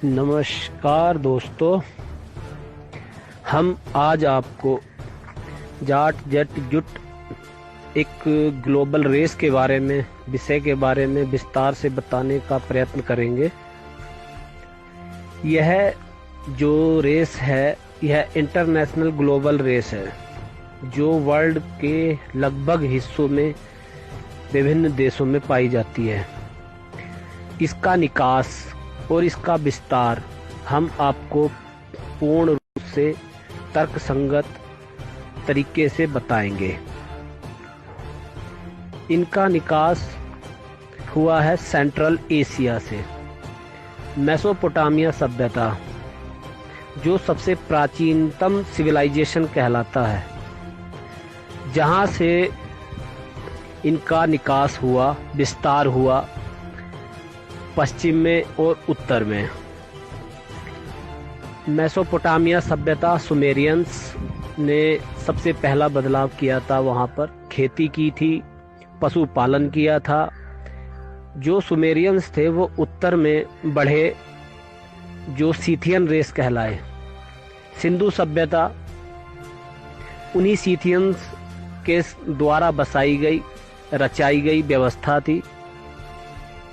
नमस्कार दोस्तों, हम आज आपको जाट जट जुट एक ग्लोबल रेस के बारे में विषय के बारे में विस्तार से बताने का प्रयत्न करेंगे। यह जो रेस है यह इंटरनेशनल ग्लोबल रेस है जो वर्ल्ड के लगभग हिस्सों में विभिन्न देशों में पाई जाती है। इसका निकास और इसका विस्तार हम आपको पूर्ण रूप से तर्कसंगत तरीके से बताएंगे। इनका निकास हुआ है सेंट्रल एशिया से। मेसोपोटामिया सभ्यता जो सबसे प्राचीनतम सिविलाइजेशन कहलाता है, जहां से इनका निकास हुआ, विस्तार हुआ पश्चिम में और उत्तर में। मेसोपोटामिया सभ्यता सुमेरियंस ने सबसे पहला बदलाव किया था। वहाँ पर खेती की थी, पशुपालन किया था। जो सुमेरियंस थे वो उत्तर में बढ़े, जो सीथियन रेस कहलाए। सिंधु सभ्यता उन्हीं सीथियंस के द्वारा बसाई गई, रचाई गई व्यवस्था थी।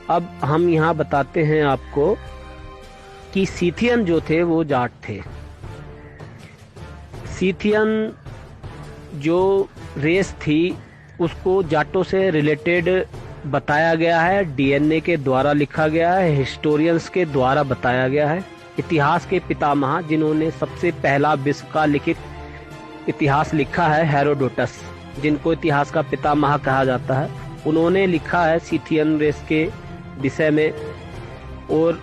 अब हम यहाँ बताते हैं आपको कि सीथियन जो थे वो जाट थे। सीथियन जो रेस थी उसको जाटों से रिलेटेड बताया गया है, डीएनए के द्वारा लिखा गया है, हिस्टोरियंस के द्वारा बताया गया है। इतिहास के पितामह जिन्होंने सबसे पहला विश्व का लिखित इतिहास लिखा है, हेरोडोटस, जिनको इतिहास का पितामह कहा जाता है, उन्होंने लिखा है सीथियन रेस के विषय में। और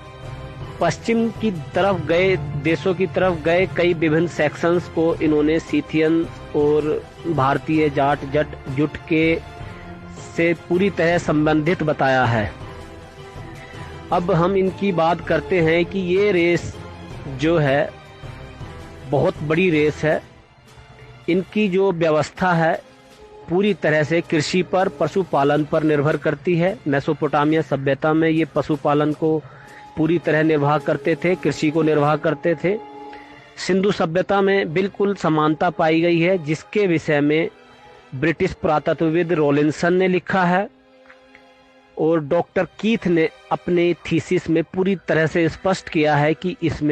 पश्चिम की तरफ गए, देशों की तरफ गए कई विभिन्न सेक्शंस को इन्होंने सीथियन और भारतीय जाट जट जुट के से पूरी तरह संबंधित बताया है। अब हम इनकी बात करते हैं कि ये रेस जो है बहुत बड़ी रेस है। इनकी जो व्यवस्था है पूरी तरह से कृषि पर, पशुपालन पर निर्भर करती है। मेसोपोटामिया सभ्यता में ये पशुपालन को पूरी तरह निर्वाह करते थे, कृषि को निर्वाह करते थे। सिंधु सभ्यता में बिल्कुल समानता पाई गई है, जिसके विषय में ब्रिटिश पुरातत्वविद रॉलिंसन ने लिखा है और डॉक्टर कीथ ने अपने थीसिस में पूरी तरह से स्पष्ट किया है कि इसमें